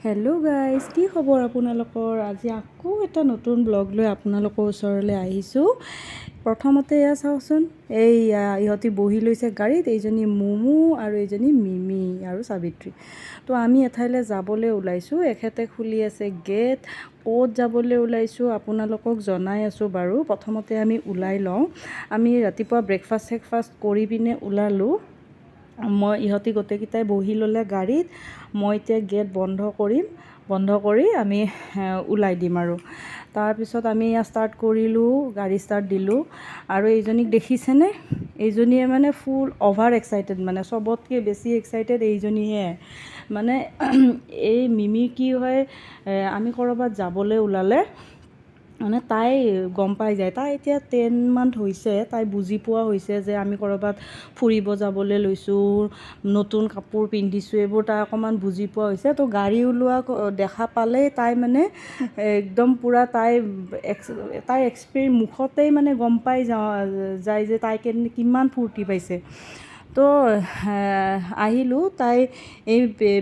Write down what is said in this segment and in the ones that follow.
Hello' guys, কি খবৰ আপোনালোকৰ? আজি আকৌ এটা নতুন ব্লগ লৈ আপোনালোকৰ ওচৰলৈ আহিছোঁ। প্ৰথমতে এয়া চাওকচোন, ইহঁতি বহি লৈছে গাড়ীত, এইজনী মুমু আৰু এইজনী মিমি আৰু সাবিত্ৰী। তো আমি এঠাইলৈ যাবলৈ ওলাইছোঁ, এখেতে খুলি আছে গেট। ক'ত যাবলৈ ওলাইছোঁ আপোনালোকক জনাই আছোঁ বাৰু। প্ৰথমতে আমি ওলাই লওঁ। আমি ৰাতিপুৱা ব্ৰেকফাষ্ট কৰি পিনে ওলালোঁ। ইহঁতি গোটেইকেইটাই বহি ল'লে গাড়ীত। মই এতিয়া গেট বন্ধ কৰি আমি ওলাই দিম আৰু। তাৰপিছত আমি ষ্টাৰ্ট কৰিলোঁ, গাড়ী ষ্টাৰ্ট দিলোঁ। আৰু এইজনীক দেখিছেনে? এইজনীয়ে মানে ফুল অভাৰ এক্সাইটেড, মানে চবতকৈ বেছি এক্সাইটেড এইজনীহে। মানে এই মিমি কি হয়, আমি ক'ৰবাত যাবলৈ ওলালে মানে তাই গম পাই যায়। তাই এতিয়া 10 মান্থ হৈছে, তাই বুজি পোৱা হৈছে যে আমি ক'ৰবাত ফুৰিব যাবলৈ লৈছোঁ, নতুন কাপোৰ পিন্ধিছোঁ, এইবোৰ তাই অকণমান বুজি পোৱা হৈছে। তো গাড়ী ওলোৱা দেখা পালেই তাই মানে একদম পূৰা তাইৰ মুখতেই মানে গম পাই যায় যে তাই কিমান ফূৰ্তি পাইছে। তো আহিলোঁ। তাই এই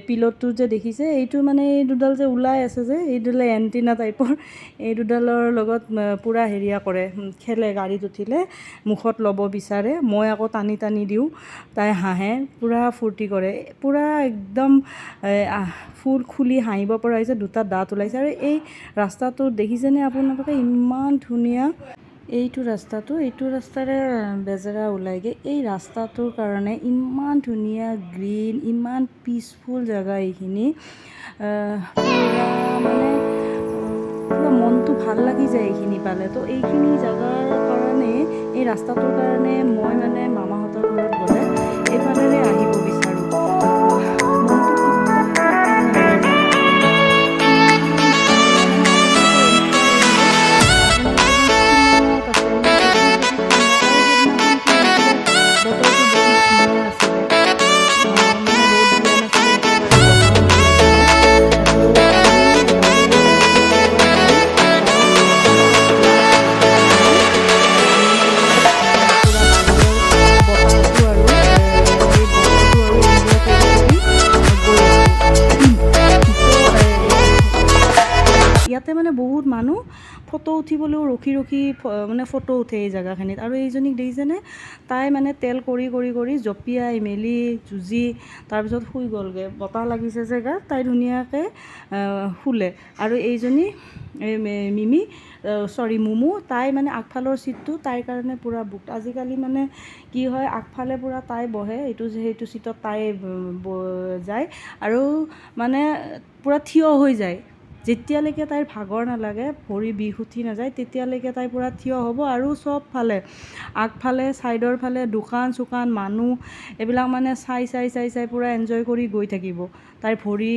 পিলতটো যে দেখিছে, এইটো মানে এই দুডাল যে ওলাই আছে যে, এই দুডালে এণ্টিনা টাইপৰ, এই দুডালৰ লগত পূৰা হেৰিয়া কৰে, খেলে। গাড়ীত উঠিলে মুখত ল'ব বিচাৰে, মই আকৌ টানি দিওঁ, তাই হাঁহে, পূৰা ফূৰ্তি কৰে, পূৰা একদম ফুল খুলি হাঁহিব পৰা হৈছে, দুটা দাঁত ওলাইছে। আৰু এই ৰাস্তাটো দেখিছেনে আপোনালোকে? ইমান ধুনীয়া। এইটো ৰাস্তাৰে বেজেৰা ওলাইগৈ। এই ৰাস্তাটোৰ কাৰণে ইমান ধুনীয়া গ্ৰীণ, ইমান পিচফুল জেগা এইখিনি। মানে পুৰা মনটো ভাল লাগি যায় এইখিনি পালে। তো এইখিনি জেগাৰ কাৰণে, এই ৰাস্তাটোৰ কাৰণে মই মানে মামাহঁতৰ ঘৰত গ'লে এইফালেৰে আহিব বিচাৰোঁ। ইয়াতে মানে বহুত মানুহ ফটো উঠিবলৈও ৰখি মানে ফটো উঠে এই জেগাখিনিত। আৰু এইজনীক দেখিছেনে? তাই মানে তেল কৰি জঁপিয়াই মেলি যুঁজি তাৰপিছত শুই গ'লগৈ। বতাহ লাগিছে যে গাত, তাই ধুনীয়াকৈ শুলে। আৰু এইজনী মুমু, তাই মানে আগফালৰ ছিটটো তাইৰ কাৰণে পূৰা বুক। আজিকালি মানে কি হয়, আগফালে পূৰা তাই বহে, সেইটো ছিটত তাই যায় আৰু মানে পূৰা থিয় হৈ যায়। যেতিয়ালৈকে তাইৰ ভাগৰ নালাগে, ভৰি বিষ উঠি নাযায়, তেতিয়ালৈকে তাই পূৰা থিয় হ'ব। আৰু চবফালে, আগফালে, ছাইডৰ ফালে দোকান চোকান, মানুহ, এইবিলাক মানে চাই পূৰা এনজয় কৰি গৈ থাকিব। তাইৰ ভৰি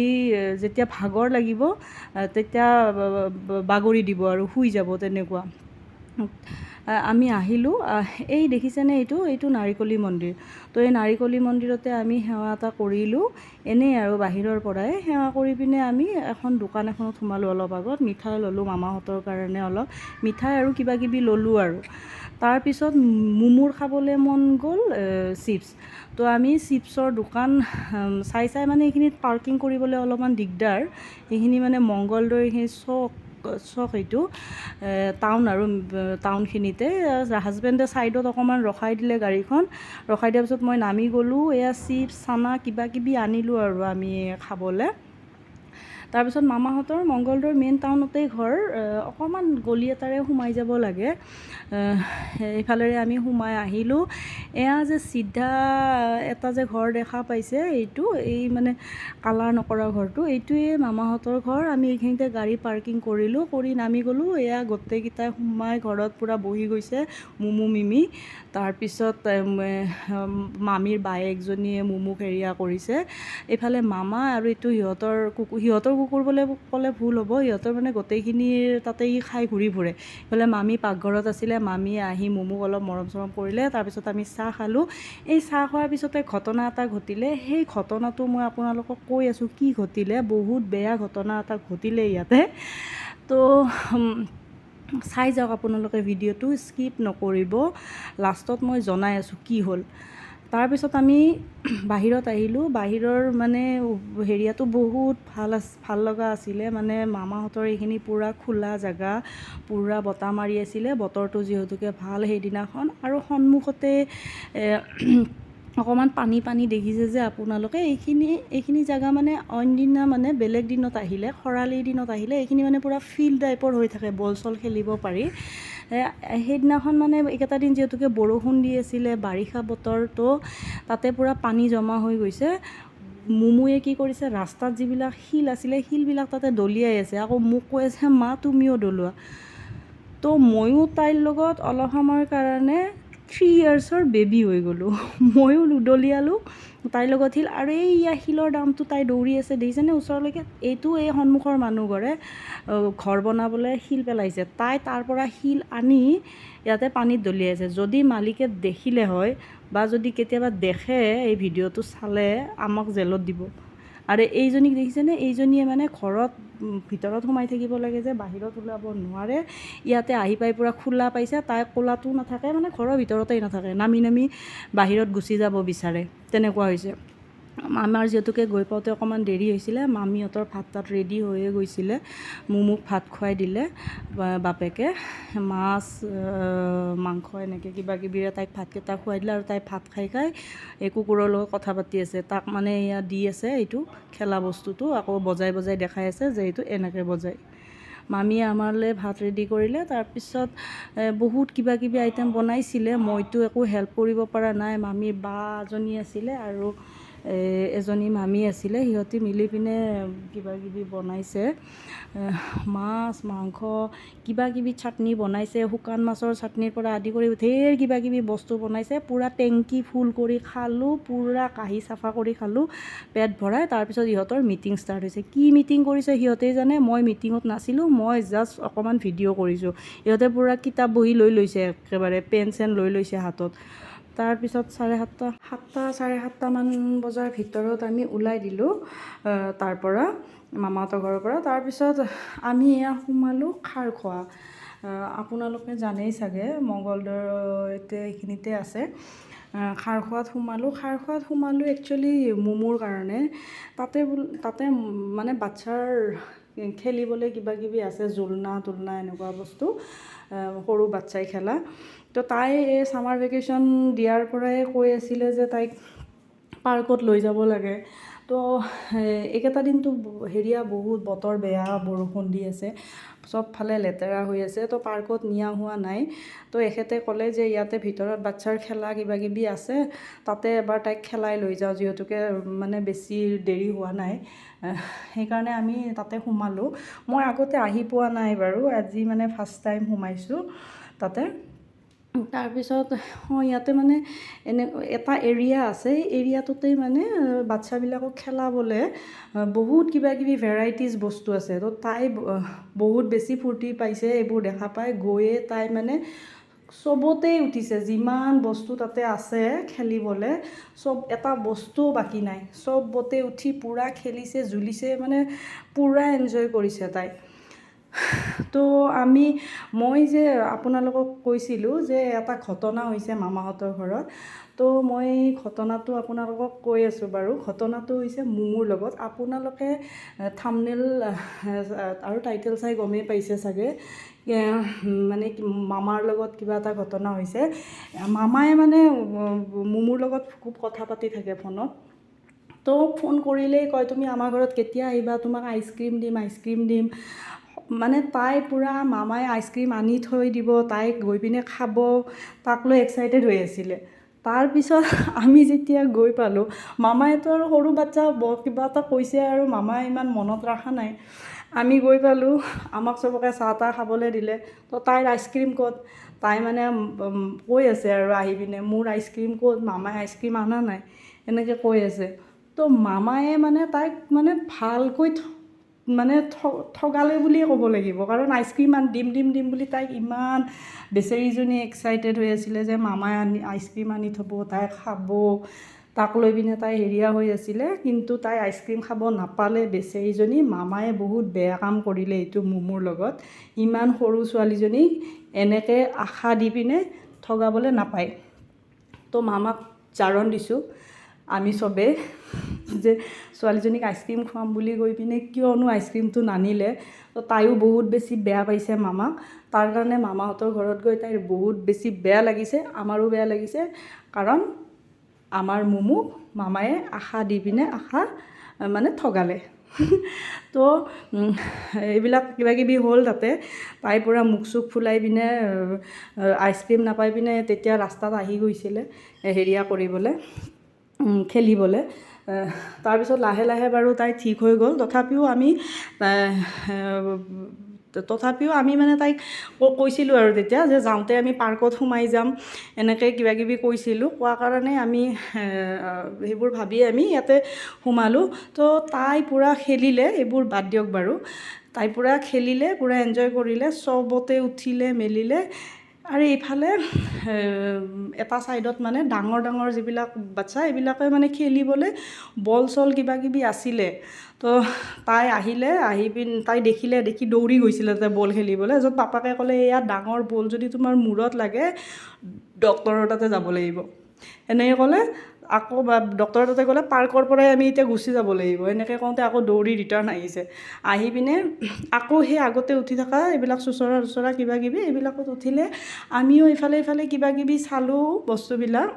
যেতিয়া ভাগৰ লাগিব, তেতিয়া বাগৰি দিব আৰু শুই যাব, তেনেকুৱা। আমি আহিলোঁ। এই দেখিছেনে? এইটো নাৰিকলী মন্দিৰ। তো এই নাৰিকলী মন্দিৰতে আমি সেৱা এটা কৰিলোঁ, এনেই আৰু বাহিৰৰ পৰাই সেৱা কৰি পিনে আমি দোকান এখনত সোমালোঁ। অলপ আগত মিঠাই ল'লোঁ মামাহঁতৰ কাৰণে, অলপ মিঠাই আৰু কিবাকিবি ল'লোঁ আৰু। তাৰপিছত মুমুৰ খাবলৈ মন গ'ল চিপছ। তো আমি চিপছৰ দোকান চাই মানে এইখিনিত পাৰ্কিং কৰিবলৈ অলপমান দিগদাৰ। এইখিনি মানে মংগলদৈ, এইখিনি চক এইটো টাউন, আৰু টাউনখিনিতে হাজবেণ্ডে ছাইডত অকণমান ৰখাই দিলে গাড়ীখন। ৰখাই দিয়াৰ পিছত মই নামি গ'লোঁ। এয়া চিপছ, চানা কিবাকিবি আনিলোঁ আৰু আমি খাবলৈ। তাৰপিছত মামাহঁতৰ মংগলদৈৰ মেইন টাউনতেই ঘৰ, অকণমান গলি এটাৰে সোমাই যাব লাগে। এইফালেৰে আমি সোমাই আহিলোঁ। এয়া যে চিধা এটা যে ঘৰ দেখা পাইছে, এই মানে কালাৰ নকৰা ঘৰটো, এইটোৱে মামাহঁতৰ ঘৰ। আমি এইখিনিতে গাড়ী পাৰ্কিং কৰিলোঁ, কৰি নামি গ'লোঁ। এয়া গোটেইকেইটাই সোমাই ঘৰত পূৰা বহি গৈছে, মুমু মিমি। তাৰপিছত মামীৰ বায়েকজনীয়ে মুমুক হেৰিয়া কৰিছে। এইফালে মামা আৰু এইটো সিহঁতৰ কুকুৰ বুলি ক'লে ভুল হ'ব, সিহঁতৰ মানে গোটেইখিনিৰ তাতেই খাই ঘূৰি ফুৰে। এইফালে মামী পাকঘৰত আছিলে, মামীয়ে আহি মুমুক অলপ মৰম চৰম কৰিলে। তাৰপিছত আমি চাহ খালোঁ। এই চাহ খোৱাৰ পিছতে ঘটনা এটা ঘটিলে। সেই ঘটনাটো মই আপোনালোকক কৈ আছোঁ কি ঘটিলে। বহুত বেয়া ঘটনা এটা ঘটিলে ইয়াতে। তো চাই যাওক আপোনালোকে ভিডিঅ'টো, স্কিপ নকৰিব। লাষ্টত মই জনাই আছোঁ কি হ'ল। তাৰপিছত আমি বাহিৰত আহিলোঁ। বাহিৰৰ মানে হেৰিয়াটো বহুত ভাল লগা আছিলে, মানে মামাহঁতৰ এইখিনি পূৰা খোলা জেগা, পূৰা বতাহ মাৰি আছিলে, বতৰটো যিহেতুকে ভাল সেইদিনাখন। আৰু সন্মুখতে অকণমান পানী দেখিছে যে আপোনালোকে, এইখিনি জেগা মানে অইন দিনা মানে বেলেগ দিনত আহিলে, খৰালিৰ দিনত আহিলে এইখিনি মানে পূৰা ফিল্ড টাইপৰ হৈ থাকে, বল চল খেলিব পাৰি। সেইদিনাখন মানে এইকেইটা দিন যিহেতুকে বৰষুণ দি আছিলে, বাৰিষা বতৰ, তো তাতে পূৰা পানী জমা হৈ গৈছে। মুমুৱে কি কৰিছে, ৰাস্তাত যিবিলাক শিল আছিলে শিলবিলাক তাতে দলিয়াই আছে, আকৌ মোক কৈ আছে মা তুমিও দলোৱা। তো ময়ো তাইৰ লগত অলপ সময়ৰ কাৰণে 3 ইয়াৰ্ছৰ বেবী হৈ গ'লোঁ। ময়ো দলিয়ালোঁ তাইৰ লগত শিল, আৰু এই শিলৰ দামটো তাই দৌৰি আছে দেখিছেনে ওচৰলৈকে। এই সন্মুখৰ মানুহ ঘৰে ঘৰ বনাবলৈ শিল পেলাইছে, তাই তাৰ পৰা শিল আনি ইয়াতে পানীত দলিয়াইছে। যদি মালিকে দেখিলে হয় বা যদি কেতিয়াবা দেখে এই ভিডিঅ'টো চালে, আমাক জেলত দিব। আৰু এইজনীক দেখিছেনে, এইজনীয়ে মানে ঘৰত ভিতৰত সোমাই থাকিব লাগে যে, বাহিৰত ওলাব নোৱাৰে। ইয়াতে আহি পাই পূৰা খোলা পাইছে, তাই ক'লাতো নাথাকে, মানে ঘৰৰ ভিতৰতেই নাথাকে, নামি বাহিৰত গুচি যাব বিচাৰে, তেনেকুৱা হৈছে। আমাৰ যিহেতুকে গৈ পাওঁতে অকণমান দেৰি হৈছিলে, মামীহঁতৰ ভাত তাত ৰেডি হৈয়ে গৈছিলে। মুমুক ভাত খুৱাই দিলে বাপেকে, মাছ মাংস এনেকৈ কিবাকিবিৰে তাইক ভাতকেইটা খুৱাই দিলে। আৰু তাই ভাত খাই এই কুকুৰৰ লগত কথা পাতি আছে, তাক মানে এয়া দি আছে এইটো খেলা বস্তুটো, আকৌ বজাই দেখাই আছে যে এইটো এনেকৈ বজায়। মামীয়ে আমালৈ ভাত ৰেডি কৰিলে। তাৰপিছত বহুত কিবাকিবি আইটেম বনাইছিলে, মইতো একো হেল্প কৰিব পৰা নাই। মামীৰ বা এজনী আছিলে আৰু এজনী মামী আছিলে, সিহঁতি মিলি পিনে কিবাকিবি বনাইছে, মাছ মাংস কিবাকিবি চাটনি বনাইছে, শুকান মাছৰ চাটনিৰ পৰা আদি কৰি ঢেৰ কিবাকিবি বস্তু বনাইছে। পূৰা টেংকি ফুল কৰি খালোঁ, পূৰা কাঁহী চাফা কৰি খালোঁ পেট ভৰাই। তাৰপিছত ইহঁতৰ মিটিং ষ্টাৰ্ট হৈছে। কি মিটিং কৰিছে সিহঁতেই জানে, মই মিটিঙত নাছিলোঁ, মই জাষ্ট অকণমান ভিডিঅ' কৰিছোঁ। ইহঁতে পূৰা কিতাপ বহি লৈ লৈছে, একেবাৰে পেন চেন লৈ লৈছে হাতত। তাৰপিছত 7:30-7:30মান বজাৰ ভিতৰত আমি ওলাই দিলোঁ তাৰ পৰা, মামাহঁতৰ ঘৰৰ পৰা। তাৰপিছত আমি এয়া সোমালোঁ খাৰখোৱা। আপোনালোকে জানেই চাগে, মংগলদৈতে এইখিনিতে আছে। খাৰখোৱাত সোমালোঁ একচুৱেলি মুমুৰ কাৰণে। তাতে মানে বাচ্ছাৰ খেলিবলৈ কিবাকিবি আছে, জোলনা তোলনা এনেকুৱা বস্তু, সৰু বাচ্ছাই খেলা। তো তাই এই ছামাৰ ভেকেশ্যন দিয়াৰ পৰাই কৈ আছিলে যে তাইক পাৰ্কত লৈ যাব লাগে। তো এইকেইটা দিনটো বহুত বতৰ বেয়া, বৰষুণ দি আছে, চবফালে লেতেৰা হৈ আছে, তো পাৰ্কত নিয়া হোৱা নাই। তো এখেতে ক'লে যে ইয়াতে ভিতৰত বাচ্ছাৰ খেলা কিবাকিবি আছে, তাতে এবাৰ তাইক খেলাই লৈ যাওঁ, যিহেতুকে মানে বেছি দেৰি হোৱা নাই। সেইকাৰণে আমি তাতে সোমালোঁ। মই আগতে আহি পোৱা নাই বাৰু, আজি মানে ফাৰ্ষ্ট টাইম সোমাইছোঁ তাতে। তাৰপিছত ইয়াতে মানে এটা এৰিয়া আছে, এই এৰিয়াটোতেই মানে বাচ্ছাবিলাকক খেলাবলৈ বহুত কিবাকিবি ভেৰাইটিজ বস্তু আছে। তো তাই বহুত বেছি ফূৰ্তি পাইছে এইবোৰ দেখা পাই, গৈয়ে তাই মানে চবতেই উঠিছে, যিমান বস্তু তাতে আছে খেলিবলৈ, চব এটা বস্তুও বাকী নাই, চবতে উঠি পূৰা খেলিছে, জুলিছে, মানে পূৰা এনজয় কৰিছে তাই। তো মই যে আপোনালোকক কৈছিলোঁ যে এটা ঘটনা হৈছে মামাহঁতৰ ঘৰত, তো মই ঘটনাটো আপোনালোকক কৈ আছোঁ বাৰু। ঘটনাটো হৈছে মুমুৰ লগত। আপোনালোকে থাম্বনেইল আৰু টাইটেল চাই গমেই পাইছে চাগে, মানে মামাৰ লগত কিবা এটা ঘটনা হৈছে। মামায়ে মানে মুমুৰ লগত খুব কথা পাতি থাকে ফোনত। তো ফোন কৰিলেই কয় তুমি আমাৰ ঘৰত কেতিয়া আহিবা, তোমাক আইচক্ৰীম দিম। মানে তাই পূৰা মামাই আইচক্ৰীম আনি থৈ দিব, তাই গৈ পিনে খাব, তাক লৈ এক্সাইটেড হৈ আছিলে। তাৰপিছত আমি যেতিয়া গৈ পালোঁ, মামায়েতো আৰু সৰু বাচ্চা কিবা এটা কৈছে আৰু মামাই ইমান মনত ৰখা নাই। আমি গৈ পালোঁ, আমাক চবকে চাহ তাহ খাবলৈ দিলে। তো তাইৰ আইচক্ৰীম ক'ত, তাই মানে কৈ আছে আৰু আহি পিনে মোৰ আইচক্ৰীম ক'ত, মামাই আইচক্ৰীম অনা নাই, এনেকৈ কৈ আছে। তো মামায়ে মানে তাইক মানে ভালকৈ মানে ঠগালে বুলিয়ে ক'ব লাগিব, কাৰণ আইচক্ৰীম দিম বুলি তাইক ইমান বেচেৰীজনী এক্সাইটেড হৈ আছিলে যে মামাই আইচক্ৰীম আনি থ'ব, তাই খাব, তাক লৈ পিনে তাই হেৰিয়া হৈ আছিলে। কিন্তু তাই আইচক্ৰীম খাব নাপালে বেচেৰীজনী। মামায়ে বহুত বেয়া কাম কৰিলে এইটো মুমুৰ লগত। ইমান সৰু ছোৱালীজনীক এনেকৈ আশা দি পিনে ঠগাবলৈ নাপায়। তো মামাক জাৰণ দিছোঁ আমি চবেই যে ছোৱালীজনীক আইচক্ৰীম খুৱাম বুলি কৈ পিনে কিয়নো আইচক্ৰীমটো নানিলে। তো তাইও বহুত বেছি বেয়া পাইছে মামাক। তাৰ কাৰণে মামাহঁতৰ ঘৰত গৈ তাইৰ বহুত বেছি বেয়া লাগিছে, আমাৰো বেয়া লাগিছে, কাৰণ আমাৰ মুমুক মামায়ে আশা দি পিনে মানে ঠগালে। তো এইবিলাক কিবাকিবি হ'ল তাতে। তাই পূৰা মুখ চুখ ফুলাই পিনে আইচক্ৰীম নাপাই পিনে তেতিয়া ৰাস্তাত আহি গৈছিলে হেৰিয়া কৰিবলৈ, খেলিবলৈ। তাৰপিছত লাহে লাহে বাৰু তাই ঠিক হৈ গ'ল। তথাপিও আমি মানে তাইক কৈছিলোঁ আৰু তেতিয়া যে যাওঁতে আমি পাৰ্কত সোমাই যাম, এনেকৈ কিবাকিবি কৈছিলোঁ। কোৱাৰ কাৰণে আমি সেইবোৰ ভাবি আমি ইয়াতে সোমালোঁ। তো তাই পূৰা খেলিলে, এইবোৰ বাদ দিয়ক বাৰু, তাই পূৰা খেলিলে, পূৰা এনজয় কৰিলে, চবতে উঠিলে মেলিলে। আৰু এইফালে এটা ছাইডত মানে ডাঙৰ ডাঙৰ যিবিলাক বাচ্ছা এইবিলাকে মানে খেলিবলৈ বল চল কিবাকিবি আছিলে। তো তাই আহিলে, তাই দেখি দৌৰি গৈছিলে তাতে বল খেলিবলৈ। য'ত পাপাকে ক'লে এয়া ডাঙৰ বল, যদি তোমাৰ মূৰত লাগে ডক্তৰৰ তাতে যাব লাগিব। এনেকৈ ক'লে। আকৌ ডক্তৰৰ তাতে গ'লে পাৰ্কৰ পৰাই আমি এতিয়া গুচি যাব লাগিব। এনেকৈ কওঁতে আকৌ দৌৰি ৰিটাৰ্ণ আহিছে। আহি পিনে আকৌ সেই আগতে উঠি থকা এইবিলাক চুচৰা কিবাকিবি এইবিলাকত উঠিলে। আমিও ইফালে কিবাকিবি চালোঁ বস্তুবিলাক।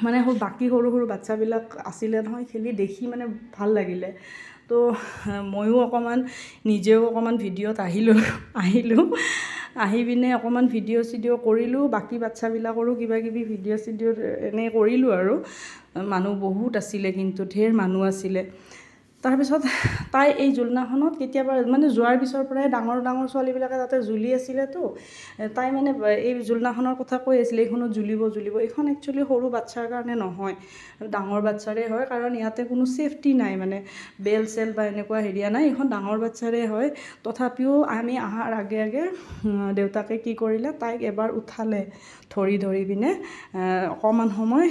মানে বাকী সৰু সৰু বাচ্ছাবিলাক আছিলে নহয়, খেলি দেখি মানে ভাল লাগিলে। তো ময়ো নিজেও অকণমান ভিডিঅ'ত আহিলোঁ। আহি পিনে অকণমান ভিডিঅ' চিডিঅ' কৰিলোঁ। বাকী বাচ্ছাবিলাকৰো কিবাকিবি ভিডিঅ' চিডিঅ' এনেই কৰিলোঁ আৰু। মানুহ বহুত আছিলে, কিন্তু ঢেৰ মানুহ আছিলে। তাৰপিছত তাই এই জোলনাখনত কেতিয়াবা মানে যোৱাৰ পিছৰ পৰাই ডাঙৰ ডাঙৰ ছোৱালীবিলাকে তাতে জুলি আছিলেতো, তাই মানে এই জোলনাখনৰ কথা কৈ আছিলে, এইখনত জুলিব। এইখন একচুৱেলি সৰু বাচ্ছাৰ কাৰণে নহয়, ডাঙৰ বাচ্ছাৰে হয়, কাৰণ ইয়াতে কোনো ছেফটি নাই, মানে বেল চেল বা এনেকুৱা হেৰিয়া নাই, এইখন ডাঙৰ বাচ্ছাৰে হয়। তথাপিও আমি অহাৰ আগে আগে দেউতাকে কি কৰিলে, তাইক এবাৰ উঠালে ধৰি পিনে অকণমান সময়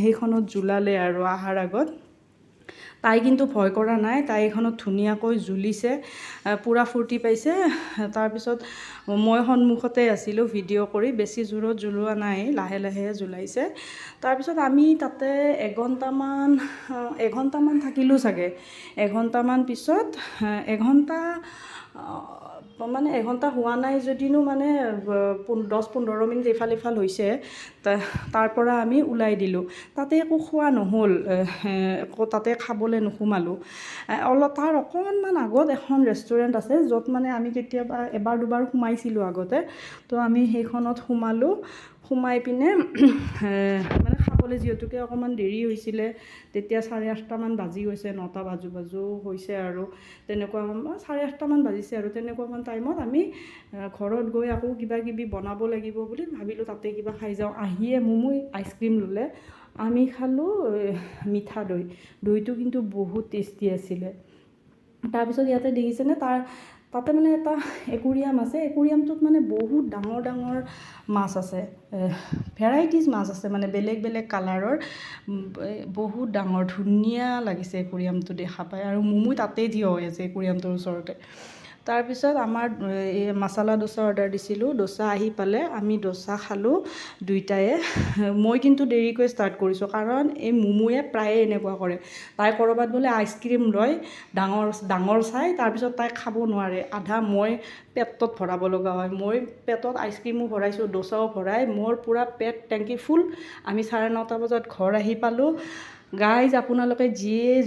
সেইখনত জোলালে আৰু অহাৰ আগত। তাই কিন্তু ভয় কৰা নাই, তাই এইখনত ধুনীয়াকৈ জুলিছে, পূৰা ফূৰ্তি পাইছে। তাৰপিছত মই সন্মুখতে আছিলোঁ ভিডিঅ' কৰি, বেছি জোৰত জোলোৱা নাই, লাহে লাহে জোলাইছে। তাৰপিছত আমি তাতে এঘণ্টামান থাকিলোঁ চাগে। এঘণ্টামান পিছত এঘণ্টা হোৱা নাই যদিনো মানে 10-15 মিনিট ইফাল সিফাল হৈছে। তাৰ পৰা আমি ওলাই দিলোঁ। তাতে একো খোৱা নহ'ল, তাতে খাবলৈ নোসোমালোঁ। তাৰ অকণমান আগত এখন ৰেষ্টুৰেণ্ট আছে, য'ত মানে আমি কেতিয়াবা এবাৰ দুবাৰ সোমাইছিলোঁ আগতে। তো আমি সেইখনত সোমাই পিনে মানে খাবলৈ, যিহেতুকে অকণমান দেৰি হৈছিলে, তেতিয়া 8:30মান বাজি গৈছে, 9টা বাজো হৈছে আৰু তেনেকুৱা 8:30মান বাজিছে আৰু তেনেকুৱামান টাইমত আমি ঘৰত গৈ আকৌ কিবাকিবি বনাব লাগিব বুলি ভাবিলোঁ, তাতে কিবা খাই যাওঁ। আহিয়ে মুমুই আইচক্ৰীম ল'লে, আমি খালোঁ মিঠা দৈটো কিন্তু বহুত টেষ্টি আছিলে। তাৰপিছত ইয়াতে দেখিছেনে, তাতে মানে এটা একুৰিয়াম আছে, একুৰিয়ামটোত মানে বহুত ডাঙৰ ডাঙৰ মাছ আছে, ভেৰাইটিজ মাছ আছে, মানে বেলেগ বেলেগ কালাৰৰ, বহুত ডাঙৰ, ধুনীয়া লাগিছে একুৰিয়ামটো দেখা পাই। আৰু মুমুই তাতেই থিয় হৈ আছে একুৰিয়ামটোৰ ওচৰতে। তাৰপিছত আমাৰ এই মাছালা ডোচা অৰ্ডাৰ দিছিলোঁ, ডোচা আহি পালে, আমি ডোচা খালোঁ দুইটায়ে। মই কিন্তু দেৰিকৈ ষ্টাৰ্ট কৰিছোঁ, কাৰণ এই মুমুয়ে প্ৰায়ে এনেকুৱা কৰে, তাই ক'ৰবাত বোলে আইচক্ৰীম লয় ডাঙৰ চাই, তাৰপিছত তাই খাব নোৱাৰে, আধা মই পেটত ভৰাব লগা হয়। মই পেটত আইচক্ৰীমো ভৰাইছোঁ, ডোচাও ভৰাই, মোৰ পূৰা পেট টেংকি ফুল। আমি 9:30 বজাত ঘৰ আহি পালোঁ। গাইজ, আপোনালোকে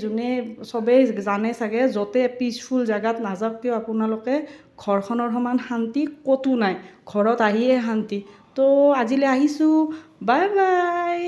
যোনে চবেই জানে চাগে, য'তে পিচফুল জেগাত নাযাওক কিয়, আপোনালোকে ঘৰখনৰ সমান শান্তি ক'তো নাই, ঘৰত আহিয়ে শান্তি। তো আজিলৈ আহিছোঁ, বাই বাই।